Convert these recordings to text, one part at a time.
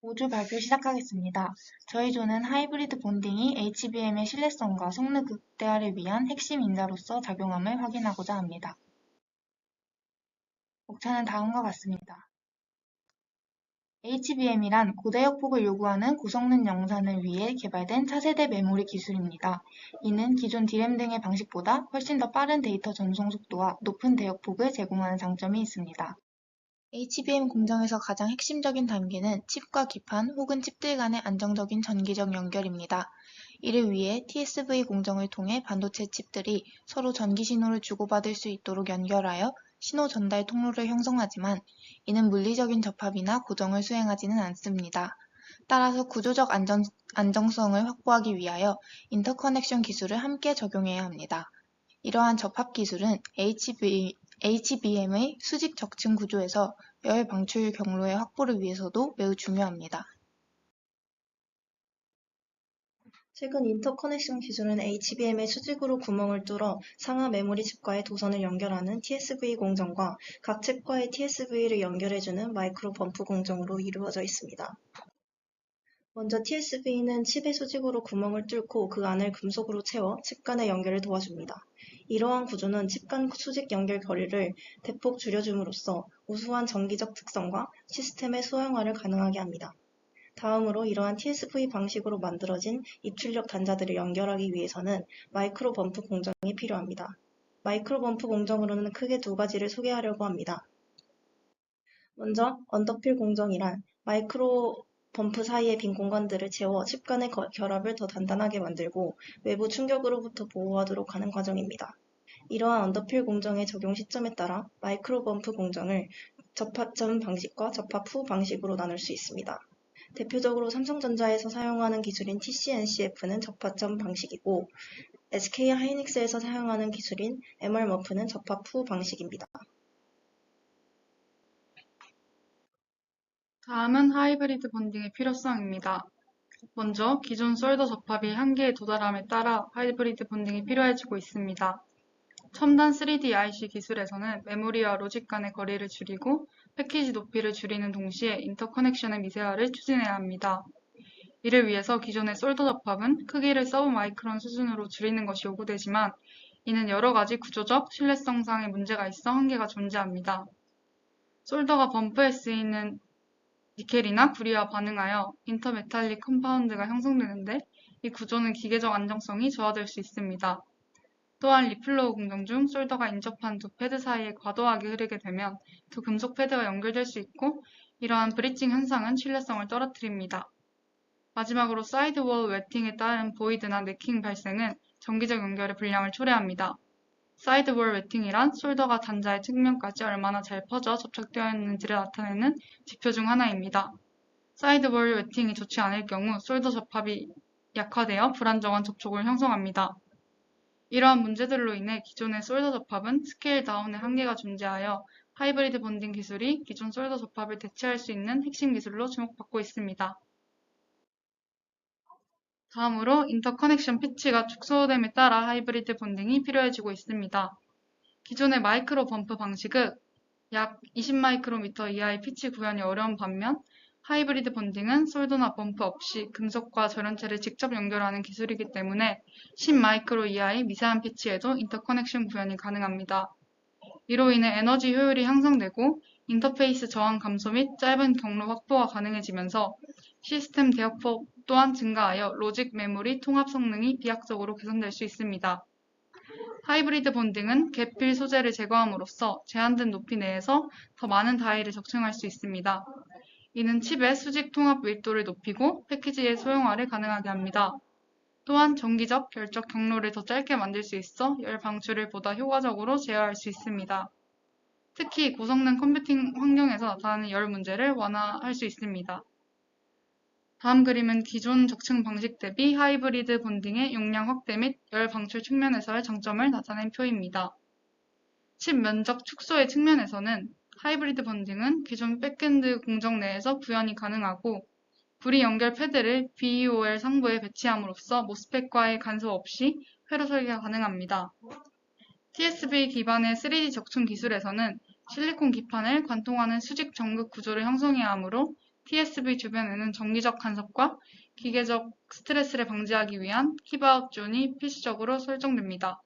5주 발표 시작하겠습니다. 저희 조는 하이브리드 본딩이 HBM의 신뢰성과 성능 극대화를 위한 핵심 인자로서 작용함을 확인하고자 합니다. 목차는 다음과 같습니다. HBM이란 고대역 폭을 요구하는 고성능 영상을 위해 개발된 차세대 메모리 기술입니다. 이는 기존 DRAM 등의 방식보다 훨씬 더 빠른 데이터 전송 속도와 높은 대역폭을 제공하는 장점이 있습니다. HBM 공정에서 가장 핵심적인 단계는 칩과 기판 혹은 칩들 간의 안정적인 전기적 연결입니다. 이를 위해 TSV 공정을 통해 반도체 칩들이 서로 전기 신호를 주고받을 수 있도록 연결하여 신호 전달 통로를 형성하지만 이는 물리적인 접합이나 고정을 수행하지는 않습니다. 따라서 구조적 안정성을 확보하기 위하여 인터커넥션 기술을 함께 적용해야 합니다. 이러한 접합 기술은 HBM의 수직 적층 구조에서 열 방출 경로의 확보를 위해서도 매우 중요합니다. 최근 인터커넥션 기술은 HBM의 수직으로 구멍을 뚫어 상하 메모리 칩과의 도선을 연결하는 TSV 공정과 각 칩과의 TSV를 연결해주는 마이크로 범프 공정으로 이루어져 있습니다. 먼저 TSV는 칩의 수직으로 구멍을 뚫고 그 안을 금속으로 채워 칩 간의 연결을 도와줍니다. 이러한 구조는 칩 간 수직 연결 거리를 대폭 줄여줌으로써 우수한 전기적 특성과 시스템의 소형화를 가능하게 합니다. 다음으로 이러한 TSV 방식으로 만들어진 입출력 단자들을 연결하기 위해서는 마이크로 범프 공정이 필요합니다. 마이크로 범프 공정으로는 크게 두 가지를 소개하려고 합니다. 먼저 언더필 공정이란 마이크로 범프 사이의 빈 공간들을 채워 칩 간의 결합을 더 단단하게 만들고 외부 충격으로부터 보호하도록 하는 과정입니다. 이러한 언더필 공정의 적용 시점에 따라 마이크로 범프 공정을 접합 전 방식과 접합 후 방식으로 나눌 수 있습니다. 대표적으로 삼성전자에서 사용하는 기술인 TC-NCF는 접합 전 방식이고 SK하이닉스에서 사용하는 기술인 MR머프는 접합 후 방식입니다. 다음은 하이브리드 본딩의 필요성입니다. 먼저 기존 솔더 접합이 한계에 도달함에 따라 하이브리드 본딩이 필요해지고 있습니다. 첨단 3D IC 기술에서는 메모리와 로직 간의 거리를 줄이고 패키지 높이를 줄이는 동시에 인터커넥션의 미세화를 추진해야 합니다. 이를 위해서 기존의 솔더 접합은 크기를 서브마이크론 수준으로 줄이는 것이 요구되지만 이는 여러 가지 구조적, 신뢰성상의 문제가 있어 한계가 존재합니다. 솔더가 범프에 쓰이는 니켈이나 구리와 반응하여 인터메탈릭 컴파운드가 형성되는데 이 구조는 기계적 안정성이 저하될 수 있습니다. 또한 리플로우 공정 중 솔더가 인접한 두 패드 사이에 과도하게 흐르게 되면 두 금속 패드가 연결될 수 있고 이러한 브리칭 현상은 신뢰성을 떨어뜨립니다. 마지막으로 사이드월 웨팅에 따른 보이드나 네킹 발생은 전기적 연결의 불량을 초래합니다. 사이드월 웨팅이란 솔더가 단자의 측면까지 얼마나 잘 퍼져 접착되어 있는지를 나타내는 지표 중 하나입니다. 사이드월 웨팅이 좋지 않을 경우 솔더 접합이 약화되어 불안정한 접촉을 형성합니다. 이러한 문제들로 인해 기존의 솔더 접합은 스케일 다운의 한계가 존재하여 하이브리드 본딩 기술이 기존 솔더 접합을 대체할 수 있는 핵심 기술로 주목받고 있습니다. 다음으로 인터커넥션 피치가 축소됨에 따라 하이브리드 본딩이 필요해지고 있습니다. 기존의 마이크로 범프 방식은 약 20마이크로미터 이하의 피치 구현이 어려운 반면 하이브리드 본딩은 솔더나 범프 없이 금속과 절연체를 직접 연결하는 기술이기 때문에 10마이크로 이하의 미세한 피치에도 인터커넥션 구현이 가능합니다. 이로 인해 에너지 효율이 향상되고 인터페이스 저항 감소 및 짧은 경로 확보가 가능해지면서 시스템 대역폭 또한 증가하여 로직 메모리 통합 성능이 비약적으로 개선될 수 있습니다. 하이브리드 본딩은 계필 소재를 제거함으로써 제한된 높이 내에서 더 많은 다이를 적층할 수 있습니다. 이는 칩의 수직 통합 밀도를 높이고 패키지의 소형화를 가능하게 합니다. 또한 전기적, 결적 경로를 더 짧게 만들 수 있어 열 방출을 보다 효과적으로 제어할 수 있습니다. 특히 고성능 컴퓨팅 환경에서 나타나는 열 문제를 완화할 수 있습니다. 다음 그림은 기존 적층 방식 대비 하이브리드 본딩의 용량 확대 및 열 방출 측면에서의 장점을 나타낸 표입니다. 칩 면적 축소의 측면에서는 하이브리드 본딩은 기존 백엔드 공정 내에서 구현이 가능하고 구리 연결 패드를 BEOL 상부에 배치함으로써 모스펫과의 간섭 없이 회로 설계가 가능합니다. TSV 기반의 3D 적층 기술에서는 실리콘 기판을 관통하는 수직 전극 구조를 형성해야 하므로 TSV 주변에는 정기적 간섭과 기계적 스트레스를 방지하기 위한 킵아웃 존이 필수적으로 설정됩니다.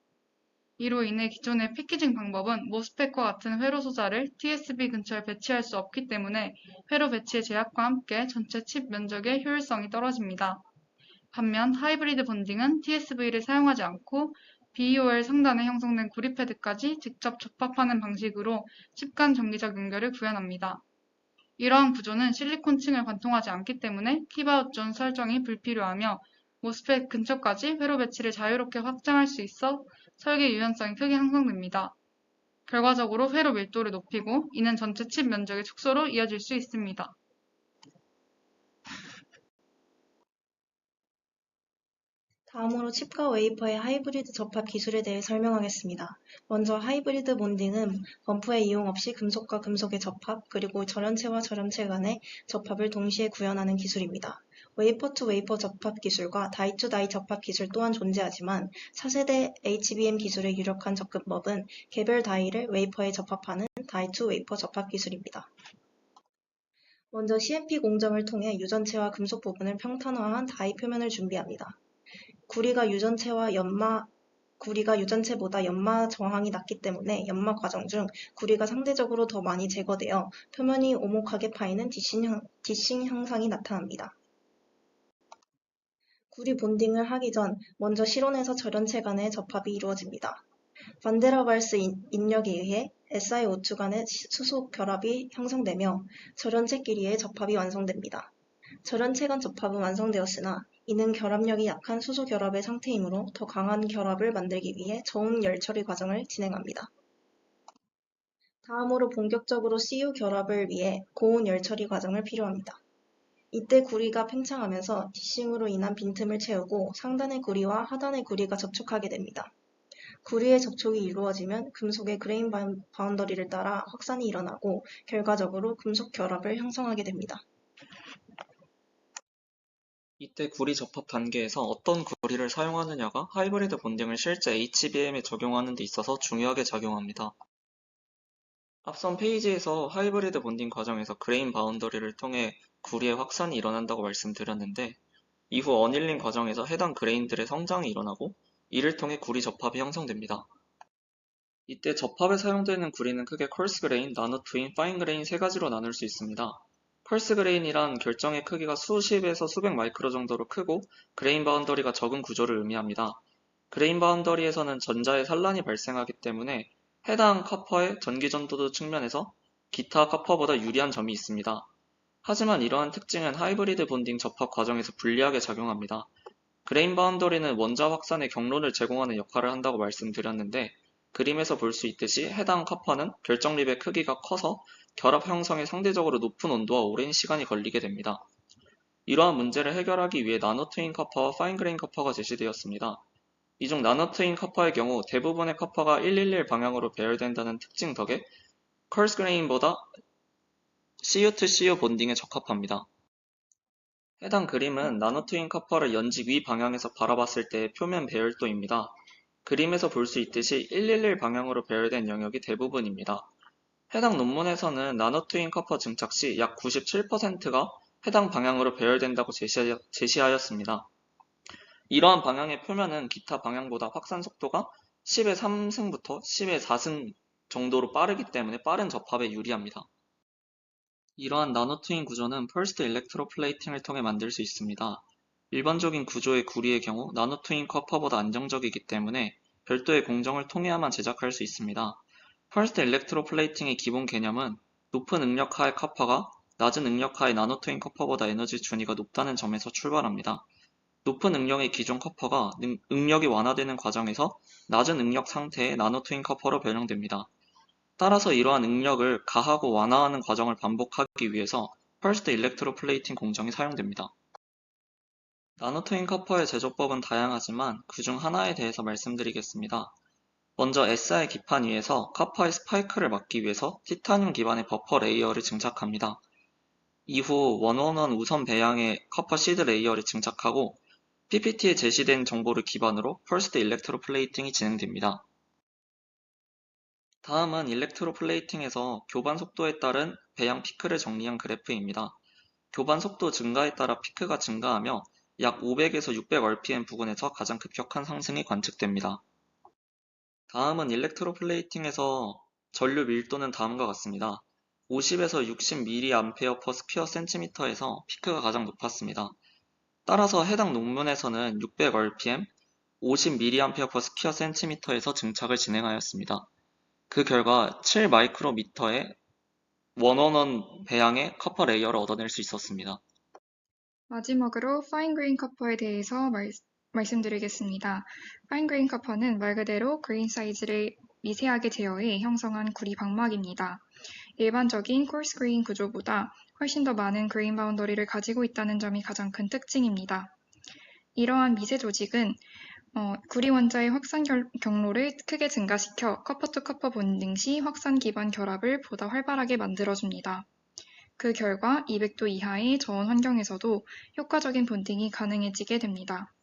이로 인해 기존의 패키징 방법은 모스펫과 같은 회로 소자를 TSV 근처에 배치할 수 없기 때문에 회로 배치의 제약과 함께 전체 칩 면적의 효율성이 떨어집니다. 반면 하이브리드 본딩은 TSV를 사용하지 않고 BEOL 상단에 형성된 구리 패드까지 직접 접합하는 방식으로 칩 간 정기적 연결을 구현합니다. 이러한 구조는 실리콘층을 관통하지 않기 때문에 킵아웃 존 설정이 불필요하며 모스펫 근처까지 회로 배치를 자유롭게 확장할 수 있어 설계 유연성이 크게 향상됩니다. 결과적으로 회로 밀도를 높이고 이는 전체 칩 면적의 축소로 이어질 수 있습니다. 다음으로 칩과 웨이퍼의 하이브리드 접합 기술에 대해 설명하겠습니다. 먼저 하이브리드 본딩은 범프의 이용 없이 금속과 금속의 접합, 그리고 절연체와 절연체 간의 접합을 동시에 구현하는 기술입니다. 웨이퍼 투 웨이퍼 접합 기술과 다이 투 다이 접합 기술 또한 존재하지만 4세대 HBM 기술의 유력한 접근법은 개별 다이를 웨이퍼에 접합하는 다이 투 웨이퍼 접합 기술입니다. 먼저 CMP 공정을 통해 유전체와 금속 부분을 평탄화한 다이 표면을 준비합니다. 구리가 유전체보다 연마 저항이 낮기 때문에 연마 과정 중 구리가 상대적으로 더 많이 제거되어 표면이 오목하게 파이는 디싱 현상이 나타납니다. 구리 본딩을 하기 전 먼저 실온에서 절연체 간의 접합이 이루어집니다. 반데라발스 인력에 의해 SiO2 간의 수소 결합이 형성되며 절연체끼리의 접합이 완성됩니다. 절연체 간 접합은 완성되었으나 이는 결합력이 약한 수소 결합의 상태이므로 더 강한 결합을 만들기 위해 저온 열 처리 과정을 진행합니다. 다음으로 본격적으로 CU 결합을 위해 고온 열 처리 과정을 필요합니다. 이때 구리가 팽창하면서 디싱으로 인한 빈틈을 채우고 상단의 구리와 하단의 구리가 접촉하게 됩니다. 구리의 접촉이 이루어지면 금속의 그레인 바운더리를 따라 확산이 일어나고 결과적으로 금속 결합을 형성하게 됩니다. 이때 구리 접합 단계에서 어떤 구리를 사용하느냐가 하이브리드 본딩을 실제 HBM에 적용하는 데 있어서 중요하게 작용합니다. 앞선 페이지에서 하이브리드 본딩 과정에서 그레인 바운더리를 통해 구리의 확산이 일어난다고 말씀드렸는데 이후 어닐링 과정에서 해당 그레인들의 성장이 일어나고 이를 통해 구리 접합이 형성됩니다. 이때 접합에 사용되는 구리는 크게 컬스 그레인, 나노 트윈, 파인 그레인 세 가지로 나눌 수 있습니다. 컬스 그레인이란 결정의 크기가 수십에서 수백 마이크로 정도로 크고 그레인 바운더리가 적은 구조를 의미합니다. 그레인 바운더리에서는 전자의 산란이 발생하기 때문에 해당 커퍼의 전기 전도도 측면에서 기타 커퍼보다 유리한 점이 있습니다. 하지만 이러한 특징은 하이브리드 본딩 접합 과정에서 불리하게 작용합니다. 그레인 바운더리는 원자 확산의 경로를 제공하는 역할을 한다고 말씀드렸는데 그림에서 볼 수 있듯이 해당 커퍼는 결정립의 크기가 커서 결합 형성에 상대적으로 높은 온도와 오랜 시간이 걸리게 됩니다. 이러한 문제를 해결하기 위해 나노트윈 커퍼와 파인그레인 커퍼가 제시되었습니다. 이 중 나노트윈 커퍼의 경우 대부분의 커퍼가 111 방향으로 배열된다는 특징 덕에 컬스 그레인보다 CU2CU 본딩에 적합합니다. 해당 그림은 나노트윈 커퍼를 연지 위 방향에서 바라봤을 때의 표면 배열도입니다. 그림에서 볼 수 있듯이 111 방향으로 배열된 영역이 대부분입니다. 해당 논문에서는 나노트윈 커퍼 증착 시 약 97%가 해당 방향으로 배열된다고 제시하였습니다. 이러한 방향의 표면은 기타 방향보다 확산 속도가 10의 3승부터 10의 4승 정도로 빠르기 때문에 빠른 접합에 유리합니다. 이러한 나노트윈 구조는 펄스드 일렉트로플레이팅을 통해 만들 수 있습니다. 일반적인 구조의 구리의 경우 나노트윈 커퍼보다 안정적이기 때문에 별도의 공정을 통해야만 제작할 수 있습니다. 펄스드 일렉트로플레이팅의 기본 개념은 높은 응력 하의 커퍼가 낮은 응력 하의 나노트윈 커퍼보다 에너지 준위가 높다는 점에서 출발합니다. 높은 응력의 기존 커퍼가 응력이 완화되는 과정에서 낮은 응력 상태의 나노트윈 커퍼로 변형됩니다. 따라서 이러한 응력을 가하고 완화하는 과정을 반복하기 위해서 펄스드 일렉트로플레이팅 공정이 사용됩니다. 나노트윈 커퍼의 제조법은 다양하지만 그중 하나에 대해서 말씀드리겠습니다. 먼저 SI 기판 위에서 커퍼의 스파이크를 막기 위해서 티타늄 기반의 버퍼 레이어를 증착합니다. 이후 111 우선 배양의 커퍼 시드 레이어를 증착하고 PPT에 제시된 정보를 기반으로 펄스드 일렉트로플레이팅이 진행됩니다. 다음은 일렉트로플레이팅에서 교반 속도에 따른 배양 피크를 정리한 그래프입니다. 교반 속도 증가에 따라 피크가 증가하며 약 500에서 600rpm 부근에서 가장 급격한 상승이 관측됩니다. 다음은 일렉트로플레이팅에서 전류 밀도는 다음과 같습니다. 50에서 60mA/cm에서 피크가 가장 높았습니다. 따라서 해당 논문에서는 600rpm, 50mA/cm에서 증착을 진행하였습니다. 그 결과 7마이크로미터의 111 배양의 커퍼 레이어를 얻어낼 수 있었습니다. 마지막으로 파인 그레인 커퍼에 대해서 말씀드리겠습니다. 파인 그레인 커퍼는 말 그대로 그레인 사이즈를 미세하게 제어해 형성한 구리 방막입니다. 일반적인 콜스 그레인 구조보다 훨씬 더 많은 그레인 바운더리를 가지고 있다는 점이 가장 큰 특징입니다. 이러한 미세 조직은 구리 원자의 확산 경로를 크게 증가시켜 커퍼 투 커퍼 본딩 시 확산 기반 결합을 보다 활발하게 만들어줍니다. 그 결과 200도 이하의 저온 환경에서도 효과적인 본딩이 가능해지게 됩니다.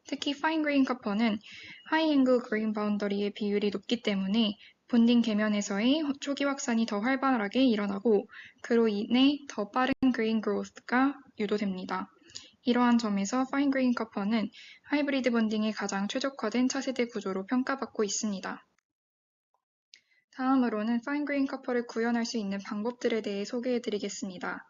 특히 파인 그레인 커퍼는 하이 앵글 그레인 바운더리의 비율이 높기 때문에 본딩 계면에서의 초기 확산이 더 활발하게 일어나고 그로 인해 더 빠른 그레인 그로스가 유도됩니다. 이러한 점에서 파인 그레인 커퍼는 하이브리드 본딩에 가장 최적화된 차세대 구조로 평가받고 있습니다. 다음으로는 파인 그레인 커퍼를 구현할 수 있는 방법들에 대해 소개해 드리겠습니다.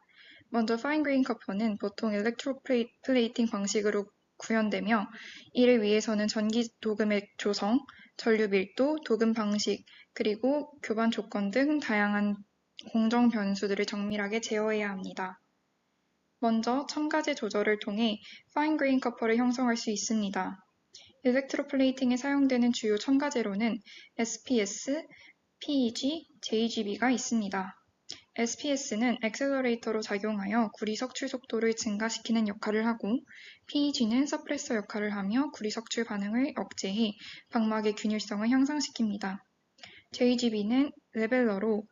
먼저 파인 그레인 커퍼는 보통 일렉트로플레이팅 방식으로 구현되며 이를 위해서는 전기 도금의 조성, 전류 밀도, 도금 방식, 그리고 교반 조건 등 다양한 공정 변수들을 정밀하게 제어해야 합니다. 먼저 첨가제 조절을 통해 파인 그레인 커퍼를 형성할 수 있습니다. 일렉트로플레이팅에 사용되는 주요 첨가제로는 SPS, PEG, JGB가 있습니다. SPS는 액셀러레이터로 작용하여 구리 석출 속도를 증가시키는 역할을 하고 PEG는 서프레서 역할을 하며 구리 석출 반응을 억제해 방막의 균일성을 향상시킵니다. JGB는 레벨러로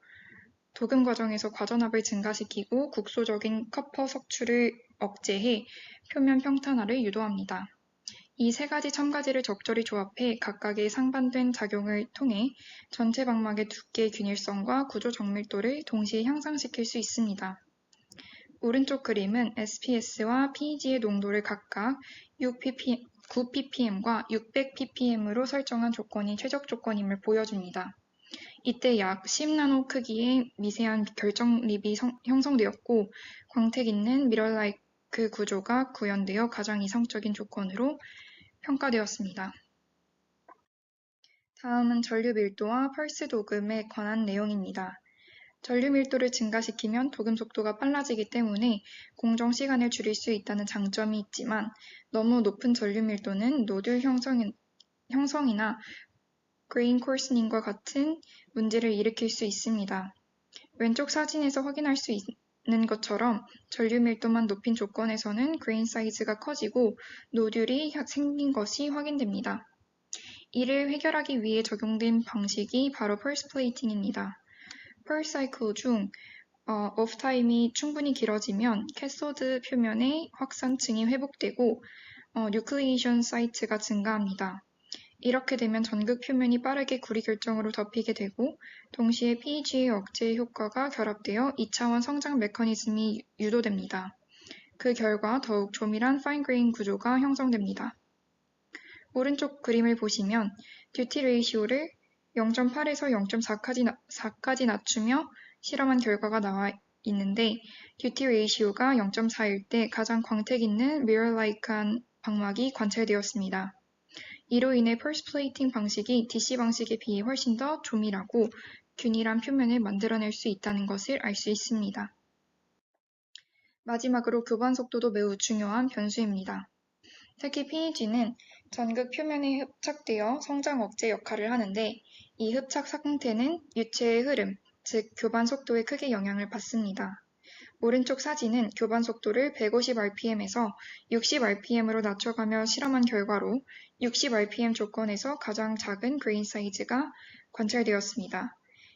도금 과정에서 과전압을 증가시키고 국소적인 커퍼 석출을 억제해 표면 평탄화를 유도합니다. 이 세 가지 첨가제를 적절히 조합해 각각의 상반된 작용을 통해 전체 방막의 두께 균일성과 구조 정밀도를 동시에 향상시킬 수 있습니다. 오른쪽 그림은 SPS와 PEG의 농도를 각각 9ppm과 600ppm으로 설정한 조건이 최적 조건임을 보여줍니다. 이때 약 10나노 크기의 미세한 결정립이 형성되었고 광택 있는 미러라이크 구조가 구현되어 가장 이상적인 조건으로 평가되었습니다. 다음은 전류 밀도와 펄스 도금에 관한 내용입니다. 전류 밀도를 증가시키면 도금 속도가 빨라지기 때문에 공정 시간을 줄일 수 있다는 장점이 있지만 너무 높은 전류 밀도는 노듈 형성이나 그레인 코스닝과 같은 문제를 일으킬 수 있습니다. 왼쪽 사진에서 확인할 수 있는 것처럼 전류 밀도만 높인 조건에서는 그레인 사이즈가 커지고 노듈이 생긴 것이 확인됩니다. 이를 해결하기 위해 적용된 방식이 바로 펄스 플레이팅입니다. 펄스 사이클 중 오프 타임이 충분히 길어지면 캐소드 표면의 확산층이 회복되고 뉴클리에이션 사이트가 증가합니다. 이렇게 되면 전극 표면이 빠르게 구리 결정으로 덮이게 되고 동시에 PEG의 억제 효과가 결합되어 2차원 성장 메커니즘이 유도됩니다. 그 결과 더욱 조밀한 파인 그레인 구조가 형성됩니다. 오른쪽 그림을 보시면 듀티 레이시오를 0.8에서 0.4까지 낮추며 실험한 결과가 나와 있는데 듀티 레이시오가 0.4일 때 가장 광택 있는 미러-라이크한 방막이 관찰되었습니다. 이로 인해 펄스 플레이팅 방식이 DC 방식에 비해 훨씬 더 조밀하고 균일한 표면을 만들어낼 수 있다는 것을 알 수 있습니다. 마지막으로 교반 속도도 매우 중요한 변수입니다. 특히 PEG는 전극 표면에 흡착되어 성장 억제 역할을 하는데 이 흡착 상태는 유체의 흐름, 즉 교반 속도에 크게 영향을 받습니다. 오른쪽 사진은 교반 속도를 150rpm에서 60rpm으로 낮춰가며 실험한 결과로 60rpm 조건에서 가장 작은 그레인 사이즈가 관찰되었습니다.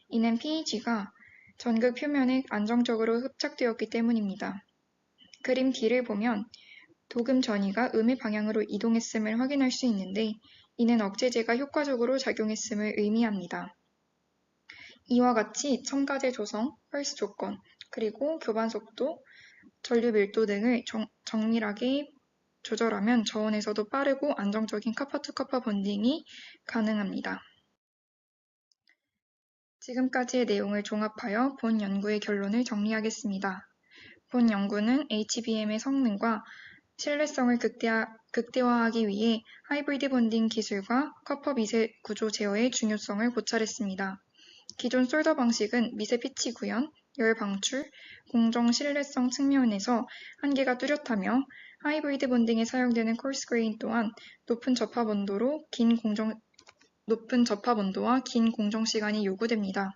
이는 PEG가 전극 표면에 안정적으로 흡착되었기 때문입니다. 그림 D를 보면 도금 전이가 음의 방향으로 이동했음을 확인할 수 있는데 이는 억제제가 효과적으로 작용했음을 의미합니다. 이와 같이 첨가제 조성, 펄스 조건, 그리고 교반 속도, 전류 밀도 등을 정밀하게 조절하면 저온에서도 빠르고 안정적인 카파2카파 본딩이 가능합니다. 지금까지의 내용을 종합하여 본 연구의 결론을 정리하겠습니다. 본 연구는 HBM의 성능과 신뢰성을 극대화하기 위해 하이브리드 본딩 기술과 커퍼 미세 구조 제어의 중요성을 고찰했습니다. 기존 솔더 방식은 미세 피치 구현, 열 방출, 공정 신뢰성 측면에서 한계가 뚜렷하며 하이브리드 본딩에 사용되는 코arse grain 또한 높은 접합 온도와 긴 공정 시간이 요구됩니다.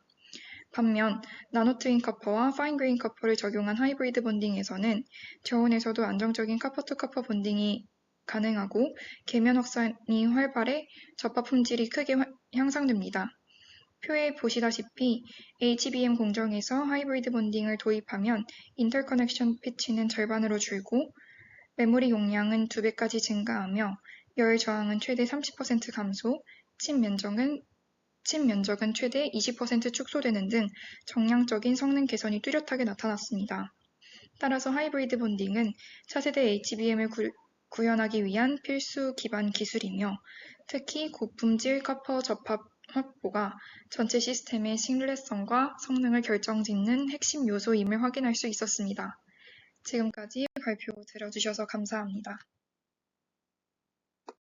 반면 나노트윈 커퍼와 파인 그레인 커퍼를 적용한 하이브리드 본딩에서는 저온에서도 안정적인 카파2카파 본딩이 가능하고 계면 확산이 활발해 접합 품질이 크게 향상됩니다. 표에 보시다시피 HBM 공정에서 하이브리드 본딩을 도입하면 인터커넥션 피치는 절반으로 줄고 메모리 용량은 2배까지 증가하며 열 저항은 최대 30% 감소, 칩 면적은 최대 20% 축소되는 등 정량적인 성능 개선이 뚜렷하게 나타났습니다. 따라서 하이브리드 본딩은 차세대 HBM을 구현하기 위한 필수 기반 기술이며 특히 고품질 커퍼 접합 확보가 전체 시스템의 신뢰성과 성능을 결정짓는 핵심 요소임을 확인할 수 있었습니다. 지금까지 발표 들어주셔서 감사합니다.